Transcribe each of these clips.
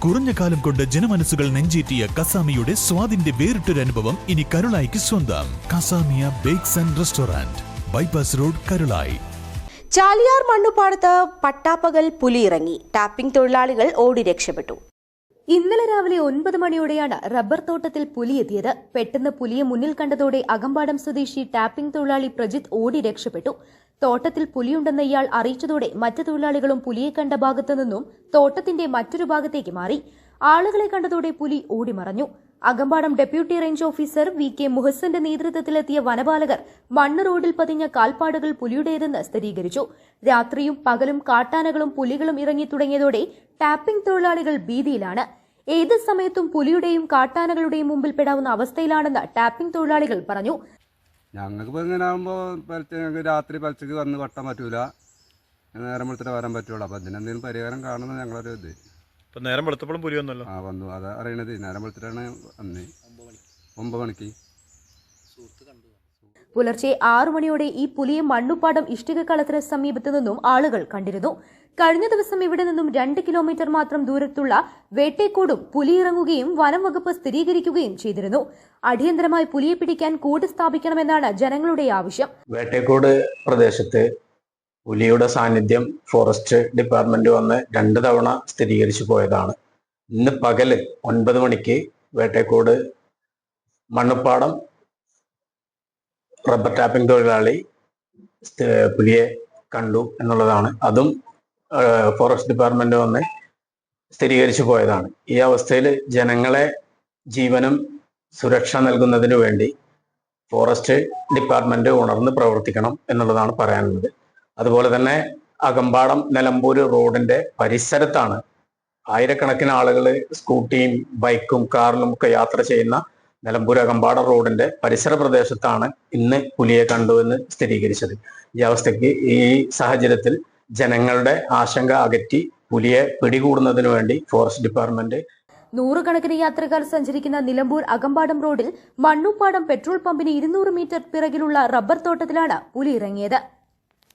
കുറഞ്ഞ കാലം കൊണ്ട് ജനമനസ്സുകൾ നെഞ്ചേറ്റിയ കസാമിയുടെ സ്വാദിന്റെ വേറിട്ടൊരു അനുഭവം ഇനി കരുളായിക്ക് സ്വന്തം. Kasamiya bakes and restaurant, bypass road, Karulayi. Chaliyar മണ്ണുപാടത്ത് പട്ടാപ്പകൽ പുലി ഇറങ്ങി. ടാപ്പിംഗ് തൊഴിലാളികൾ ഓടി രക്ഷപ്പെട്ടു. ഇന്നലെ രാവിലെ 9 മണിയോടെയാണ് റബ്ബർ തോട്ടത്തിൽ പുലി എത്തിയത്. പെട്ടെന്ന് പുലിയെ മുന്നിൽ കണ്ടതോടെ അകമ്പാടം സ്വദേശി ടാപ്പിംഗ് തൊഴിലാളി പ്രജിത്ത് ഓടി രക്ഷപ്പെട്ടു. തോട്ടത്തിൽ പുലിയുണ്ടെന്ന് ഇയാൾ അറിയിച്ചതോടെ മറ്റു തൊഴിലാളികളും പുലിയെ കണ്ട ഭാഗത്തു നിന്നും തോട്ടത്തിന്റെ മറ്റൊരു ഭാഗത്തേക്ക് മാറി. ആളുകളെ കണ്ടതോടെ പുലി ഓടിമറഞ്ഞു. Akampadam deputy range officer VK മുഹസിന്റെ നേതൃത്വത്തിലെത്തിയ വനപാലകർ മണ്ണ് റോഡിൽ പതിഞ്ഞ കാൽപ്പാടുകൾ പുലിയുടേതെന്ന് സ്ഥിരീകരിച്ചു. രാത്രിയും പകലും കാട്ടാനകളും പുലികളും ഇറങ്ങി തുടങ്ങിയതോടെ ടാപ്പിംഗ് തൊഴിലാളികൾ ഭീതിയിലാണ്. ഏത് സമയത്തും പുലിയുടെയും കാട്ടാനകളുടെയും മുമ്പിൽ പെടാവുന്ന അവസ്ഥയിലാണെന്ന് ടാപ്പിംഗ് തൊഴിലാളികൾ പറഞ്ഞു. ഞങ്ങൾക്ക് ഇങ്ങനെ ആകുമ്പോൾ ഞങ്ങൾക്ക് രാത്രി പലച്ചക്ക് വന്ന് വട്ടാൻ പറ്റൂല, നേരം വെളുത്തിട്ട് വരാൻ പറ്റുള്ളൂ. അപ്പോൾ അതിനെന്തെങ്കിലും പരിഹാരം കാണുന്നത് ഞങ്ങളൊരു ഇത്. ഇപ്പം നേരം വെളുത്തപ്പോഴും പുലി വന്നല്ലോ. വന്നു, അത് അറിയണത് നേരം വെളുത്തിട്ടാണ് വന്നത്. 9 മണിക്ക് പുലർച്ചെ 6 മണിയോടെ ഈ പുലിയെ മണ്ണുപാടം ഇഷ്ടിക കളത്തിന് സമീപത്തു നിന്നും ആളുകൾ കണ്ടിരുന്നു. കഴിഞ്ഞ ദിവസം ഇവിടെ നിന്നും 2 കിലോമീറ്റർ മാത്രം ദൂരത്തുള്ള വേട്ടേക്കോടും പുലി ഇറങ്ങുകയും വനം വകുപ്പ് സ്ഥിരീകരിക്കുകയും ചെയ്തിരുന്നു. അടിയന്തരമായി പുലിയെ പിടിക്കാൻ കൂട് സ്ഥാപിക്കണമെന്നാണ് ജനങ്ങളുടെ ആവശ്യം. വേട്ടേക്കോട് പ്രദേശത്ത് പുലിയുടെ സാന്നിധ്യം ഫോറസ്റ്റ് ഡിപ്പാർട്ട്മെന്റ് വന്ന് 2 തവണ സ്ഥിരീകരിച്ചു പോയതാണ്. ഇന്ന് പകല് 9 മണിക്ക് വേട്ടേക്കോട് മണ്ണുപ്പാടം റബ്ബർ ടാപ്പിംഗ് തൊഴിലാളി പുലിയെ കണ്ടു എന്നുള്ളതാണ്. അതും ഫോറസ്റ്റ് ഡിപ്പാർട്ട്മെന്റ് വന്ന് സ്ഥിരീകരിച്ചു പോയതാണ്. ഈ അവസ്ഥയിൽ ജനങ്ങളെ ജീവനും സുരക്ഷ നൽകുന്നതിന് വേണ്ടി ഫോറസ്റ്റ് ഡിപ്പാർട്ട്മെന്റ് ഉണർന്ന് പ്രവർത്തിക്കണം എന്നുള്ളതാണ് പറയാനുള്ളത്. അതുപോലെ തന്നെ അകമ്പാടം നിലമ്പൂർ റോഡിന്റെ പരിസരത്താണ് ആയിരക്കണക്കിന് ആളുകൾ സ്കൂട്ടിയും ബൈക്കും കാറിലും ഒക്കെ യാത്ര ചെയ്യുന്ന നിലമ്പൂർ അകമ്പാടം റോഡിന്റെ പരിസര പ്രദേശത്താണ് ഇന്ന് പുലിയെ കണ്ടുവെന്ന് സ്ഥിരീകരിച്ചത്. ഈ അവസ്ഥയ്ക്ക് ഈ സാഹചര്യത്തിൽ ജനങ്ങളുടെ ആശങ്ക അകറ്റി പുലിയെ പിടികൂടുന്നതിന് വേണ്ടി ഫോറസ്റ്റ് ഡിപ്പാർട്ട്മെന്റ് നൂറുകണക്കിന് യാത്രക്കാർ സഞ്ചരിക്കുന്ന നിലമ്പൂർ അകമ്പാടം റോഡിൽ മണ്ണുപ്പാടം പെട്രോൾ പമ്പിന് 200 മീറ്റർ പിറകിലുള്ള റബ്ബർ തോട്ടത്തിലാണ് പുലി ഇറങ്ങിയത്.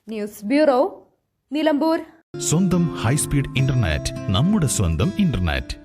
News bureau, Nilambur. സ്വന്തം ഹൈസ്പീഡ് ഇന്റർനെറ്റ്, നമ്മുടെ സ്വന്തം ഇന്റർനെറ്റ്.